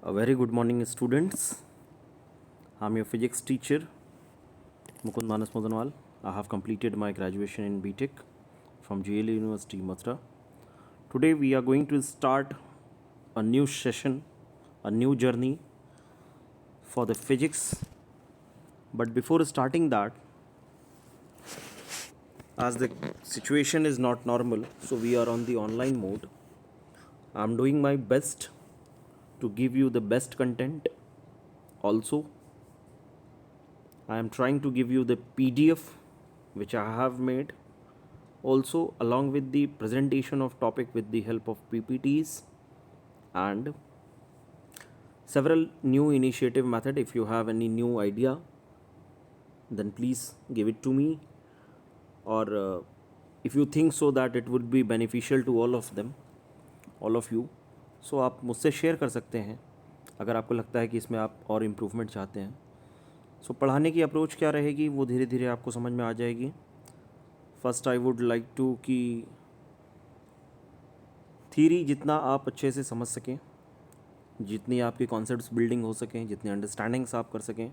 A very good morning, students. I'm your physics teacher, Mukund Manas Modanwal. I have completed my graduation in BTech from GL University, Mathura. Today, we are going to start a new session, a new journey for the physics. But before starting that, as the situation is not normal, so we are on the online mode. I'm doing my best to give you the best content. Also, I am trying to give you the PDF which I have made, also along with the presentation of topic with the help of PPTs and several new initiative method. If you have any new idea, then please give it to me, or if you think so that it would be beneficial to all of them, all of you, so आप मुझसे share कर सकते हैं अगर आपको लगता है कि इसमें आप और इम्प्रूवमेंट चाहते हैं. सो पढ़ाने की अप्रोच क्या रहेगी वो धीरे धीरे आपको समझ में आ जाएगी. First I would like to कि थीरी जितना आप अच्छे से समझ सकें, जितनी आपकी कॉन्सेप्ट्स बिल्डिंग हो सकें, जितनी अंडरस्टैंडिंग्स आप कर सकें.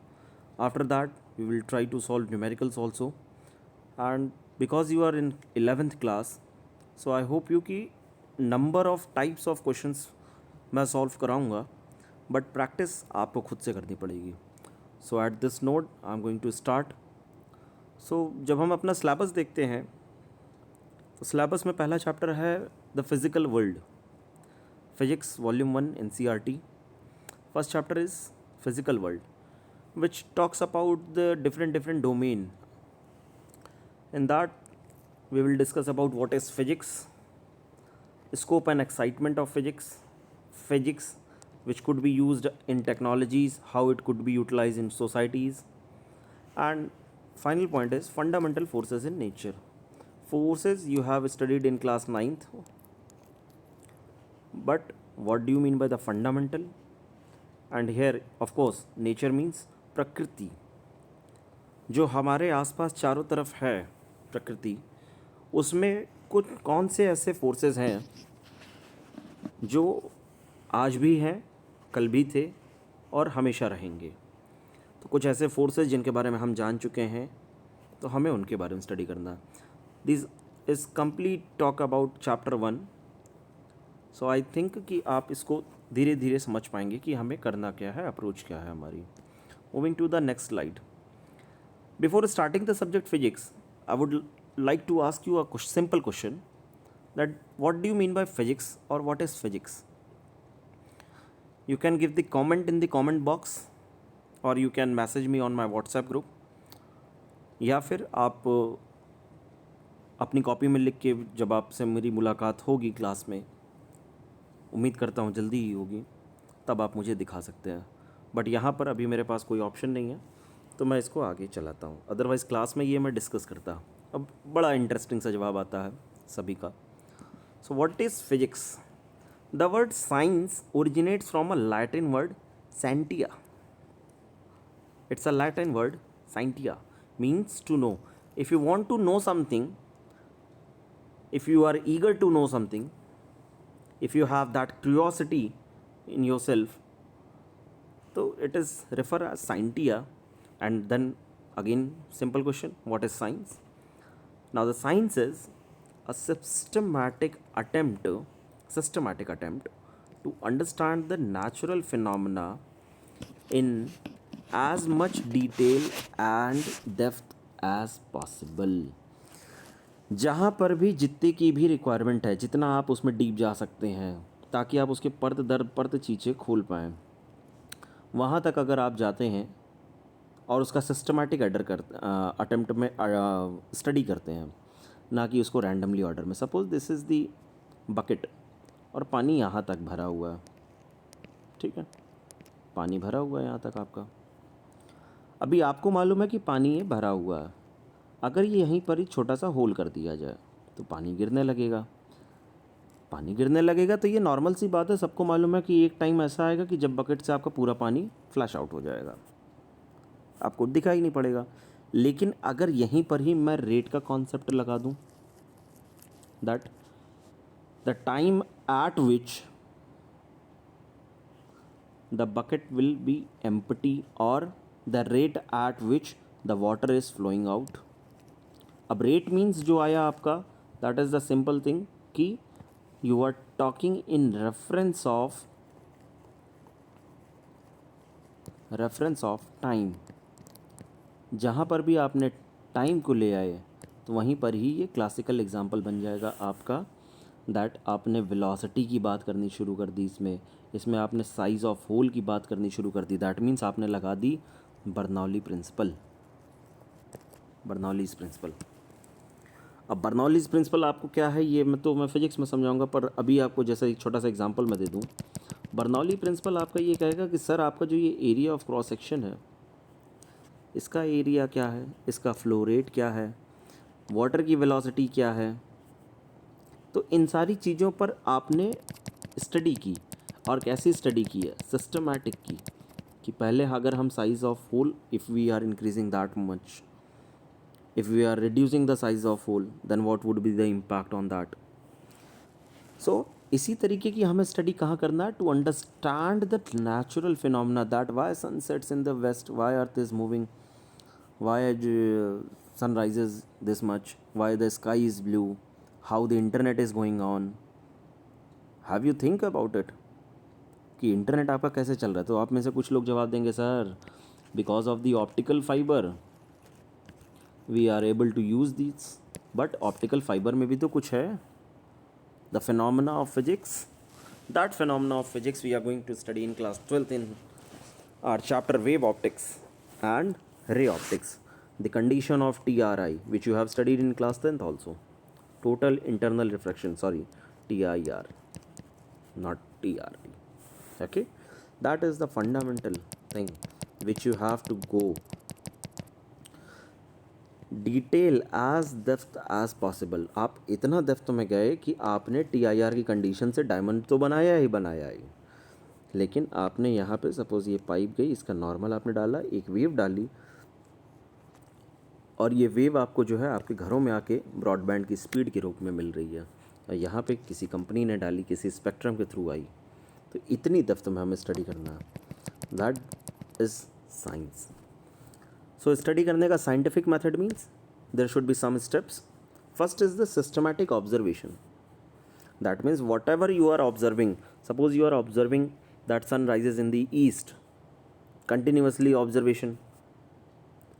After that we will try to solve numericals also. And because you are in 11th class, so I hope you कि number of types of questions मैं सॉल्व कराऊंगा, बट प्रैक्टिस आपको खुद से करनी पड़ेगी. So at this note I am going to start. So जब हम अपना सिलेबस देखते हैं तो सिलेबस में पहला चैप्टर है the physical world, physics volume 1 NCERT. First chapter is physical world which talks about the different domain. In that we will discuss about what is physics, scope and excitement of physics which could be used in technologies, how it could be utilized in societies, and final point is fundamental forces in nature. Forces you have studied in class 9th, but what do you mean by the fundamental? And here of course nature means प्रकृति, जो हमारे आसपास चारों तरफ है प्रकृति, उसमें कुछ कौन से ऐसे फोर्सेस हैं जो आज भी हैं, कल भी थे और हमेशा रहेंगे. तो कुछ ऐसे फोर्सेस जिनके बारे में हम जान चुके हैं, तो हमें उनके बारे में स्टडी करना. This is complete talk about chapter 1. So I think कि आप इसको धीरे धीरे समझ पाएंगे कि हमें करना क्या है, अप्रोच क्या है हमारी. Moving to the next slide. Before starting the subject physics, I would like to ask you a simple question, that what do you mean by physics or what is physics? You can give the comment in the comment box or you can message me on my WhatsApp group, या फिर आप अपनी copy में लिख के जब आपसे मेरी मुलाकात होगी क्लास में, उम्मीद करता हूँ जल्दी ही होगी, तब आप मुझे दिखा सकते हैं. बट यहाँ पर अभी मेरे पास कोई ऑप्शन नहीं है, तो मैं इसको आगे चलाता हूँ. अदरवाइज़ क्लास में ये मैं डिस्कस करता. अब बड़ा इंटरेस्टिंग सा जवाब आता है सभी का. So what is physics? The word science originates from a Latin word scientia. It's a Latin word. Scientia means to know. If you want to know something, if you are eager to know something, if you have that curiosity in yourself, so it is refer as scientia. And then again simple question, what is science? Now the science is a systematic attempt to understand the natural phenomena in as much detail and depth as possible. जहाँ पर भी जितने की भी requirement है, जितना आप उसमें डीप जा सकते हैं ताकि आप उसके परत दर परत चीज़ें खोल पाएँ, वहाँ तक अगर आप जाते हैं और उसका सिस्टमैटिक अटेम्प्ट में स्टडी करते हैं, ना कि उसको रैंडमली ऑर्डर में. Suppose this is the bucket और पानी यहाँ तक भरा हुआ है, ठीक है, पानी भरा हुआ है यहाँ तक आपका. अभी आपको मालूम है कि पानी ये भरा हुआ है. अगर ये यहीं पर ही छोटा सा होल कर दिया जाए तो पानी गिरने लगेगा. पानी गिरने लगेगा तो ये नॉर्मल सी बात है, सबको मालूम है कि एक टाइम ऐसा आएगा कि जब बकेट से आपका पूरा पानी फ्लैश आउट हो जाएगा, आपको दिखाई नहीं पड़ेगा. लेकिन अगर यहीं पर ही मैं रेट का कॉन्सेप्ट लगा दूं, that the time eight which the bucket will be empty or the rate at which the water is flowing out. अब rate means जो आया आपका, that is the simple thing कि you are talking in reference of time. जहाँ पर भी आपने time को ले आए तो वहीं पर ही ये क्लासिकल एग्जाम्पल बन जाएगा आपका, दैट आपने वेलोसिटी की बात करनी शुरू कर दी, इसमें आपने साइज़ ऑफ होल की बात करनी शुरू कर दी, दैट मीन्स आपने लगा दी बर्नौली प्रिंसिपल। अब बर्नौलीज प्रिंसिपल आपको क्या है ये मैं फिजिक्स में समझाऊंगा, पर अभी आपको जैसा एक छोटा सा एग्जांपल मैं दे दूं। बर्नौली प्रिंसिपल आपका ये कहेगा कि सर आपका जो ये एरिया ऑफ क्रॉस सेक्शन है, इसका एरिया क्या है, इसका फ्लो रेट क्या है, वाटर की वेलोसिटी क्या है। तो इन सारी चीज़ों पर आपने स्टडी की, और कैसी स्टडी की है, सिस्टमैटिक की, कि पहले अगर हम size of hole, if we are increasing that much, if we are reducing the size of hole, then what would be the impact on that. So इसी तरीके की हमें स्टडी कहाँ करना है, to understand the natural phenomena, that why sun sets in the west, why earth is moving, why sun rises this much, why the sky is blue, how the internet is going on. Have you think about it कि internet आपका कैसे चल रहा है? तो आप में से कुछ लोग जवाब देंगे, sir because of the optical fibre we are able to use these. But optical fiber में भी तो कुछ है, the phenomena of physics. That phenomena of physics we are going to study in class 12th in our chapter wave optics and ray optics. The condition of TRI, which you have studied in class 10th also. Total internal refraction, sorry, TIR, not TRI. Okay, that is the fundamental thing which you have to go detail as depth as possible. आप इतना depth में गए कि आपने TIR की condition से diamond तो बनाया ही, लेकिन आपने यहाँ पे सपोज़ ये पाइप गई, इसका नॉर्मल आपने डाला, एक वेव डाली, और ये वेव आपको जो है आपके घरों में आके ब्रॉडबैंड की स्पीड के रूप में मिल रही है, और यहाँ पे किसी कंपनी ने डाली, किसी स्पेक्ट्रम के थ्रू आई। तो इतनी डेप्थ में हमें स्टडी करना है, that is science. So study करने का scientific method means there should be some steps. First is the systematic observation, that means whatever you are observing, suppose you are observing that sun rises in the east, continuously observation,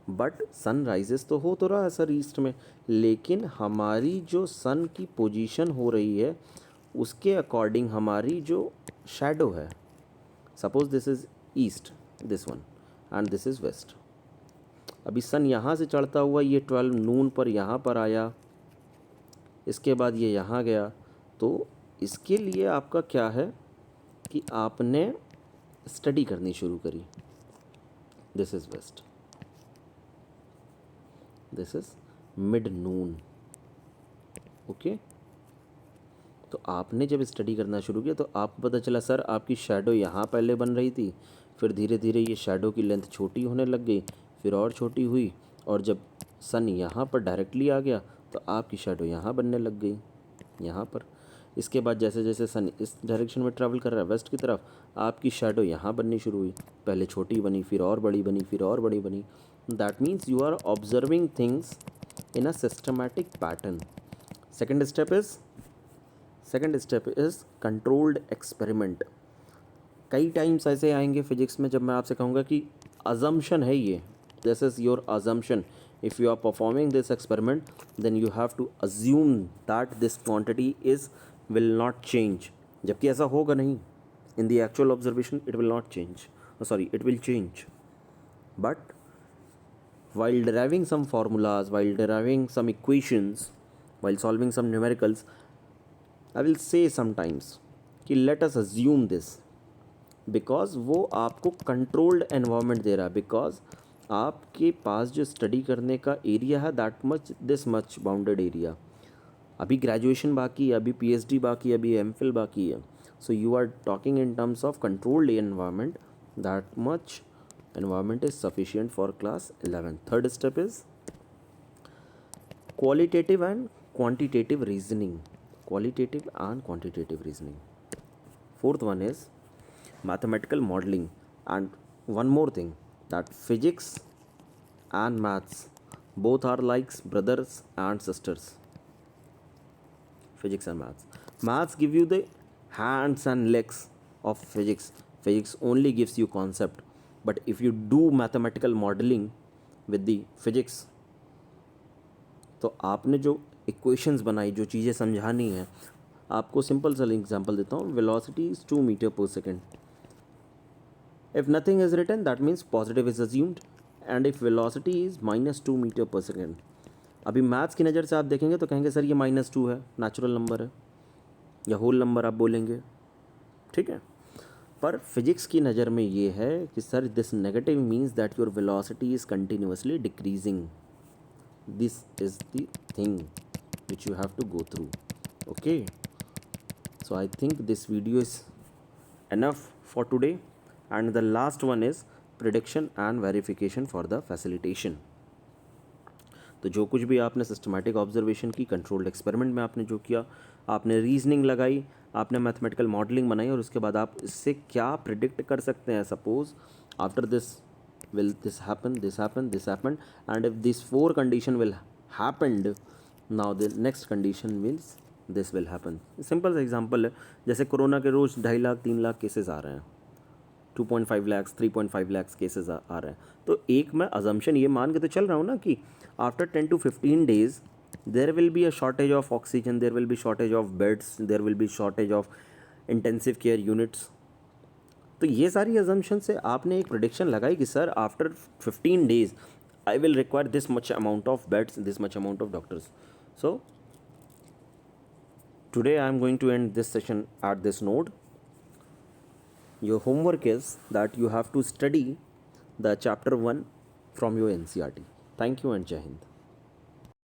but sun rises तो हो तो रहा है sir east में, लेकिन हमारी जो सन की पोजीशन हो रही है उसके अकॉर्डिंग हमारी जो शैडो है, suppose this is east, this one, and this is west. अभी सन यहाँ से चढ़ता हुआ ये 12 नून पर यहाँ पर आया, इसके बाद ये यहाँ गया, तो इसके लिए आपका क्या है कि आपने स्टडी करनी शुरू करी। This is west, this is mid noon, okay. तो आपने जब स्टडी करना शुरू किया तो आपको पता चला सर आपकी शैडो यहाँ पहले बन रही थी, फिर धीरे धीरे ये शैडो की लेंथ छोटी होने लग गई, फिर और छोटी हुई, और जब सन यहाँ पर डायरेक्टली आ गया तो आपकी शैडो यहाँ बनने लग गई, यहाँ पर। इसके बाद जैसे जैसे सन इस डायरेक्शन में ट्रैवल कर रहा है वेस्ट की तरफ, आपकी शैडो यहाँ बननी शुरू हुई, पहले छोटी बनी, फिर और बड़ी बनी, फिर और बड़ी बनी। That means you are observing things in a systematic pattern. Second step is controlled experiment. कई टाइम्स ऐसे आएंगे फिजिक्स में जब मैं आपसे कहूँगा कि अजम्पशन है ये, this is your assumption, if you are performing this experiment then you have to assume that this quantity is will not change, जबकि ऐसा होगा नहीं। In the actual observation it will not change, sorry it will change, but while deriving some formulas, while deriving some equations, while solving some numericals, I will say sometimes कि let us assume this, because वो आपको controlled environment दे रहा है, because आपके पास जो study करने का area है that much, this much bounded area, अभी ग्रेजुएशन बाकी है, अभी PhD बाकी है, अभी MPhil बाकी है, so you are talking in terms of controlled environment, that much environment is sufficient for class 11. Third step is qualitative and quantitative reasoning. Qualitative and quantitative reasoning. Fourth one is mathematical modeling. And one more thing, that physics and maths both are like brothers and sisters. Physics and maths give you the hands and legs of physics only gives you concept, but if you do mathematical modeling with the physics, तो आपने जो equations बनाई, जो चीज़ें समझानी है आपको, simple सा एग्जांपल देता हूँ, velocity is 2 meter per second. If nothing is written that means positive is assumed, and if velocity is -2 meter per second. अभी मैथ्स की नज़र से आप देखेंगे तो कहेंगे सर ये -2 है, नेचुरल नंबर है, या होल नंबर आप बोलेंगे, ठीक है. पर फिजिक्स की नज़र में ये है कि sir this negative means that your velocity is continuously decreasing. This is the thing which you have to go through. Okay, so I think this video is enough for today, and the last one is prediction and verification for the facilitation. तो जो कुछ भी आपने systematic observation की, controlled experiment में आपने जो किया, आपने रीजनिंग लगाई, आपने मैथमेटिकल मॉडलिंग बनाई, और उसके बाद आप इससे क्या प्रिडिक्ट कर सकते हैं. Suppose after this will this happen, and if these 4 condition will happened, now the next condition means this will happen. Simple सा एग्जांपल है, जैसे कोरोना के रोज़ 2.5 लाख 3 लाख केसेस आ रहे हैं, 2.5 लाख 3.5 लाख केसेस आ रहे हैं. तो एक मैं अजम्पशन ये मान के तो चल रहा हूँ ना कि after 10 to 15 days there will be a shortage of oxygen, there will be shortage of beds, there will be shortage of intensive care units. तो ये सारी अजम्पशन से आपने एक प्रेडिक्शन लगाई कि sir after 15 days I will require this much amount of beds, this much amount of doctors. So today I am going to end this session at this note. Your homework is that you have to study the chapter 1 from your NCERT. Thank you and Jai Hind.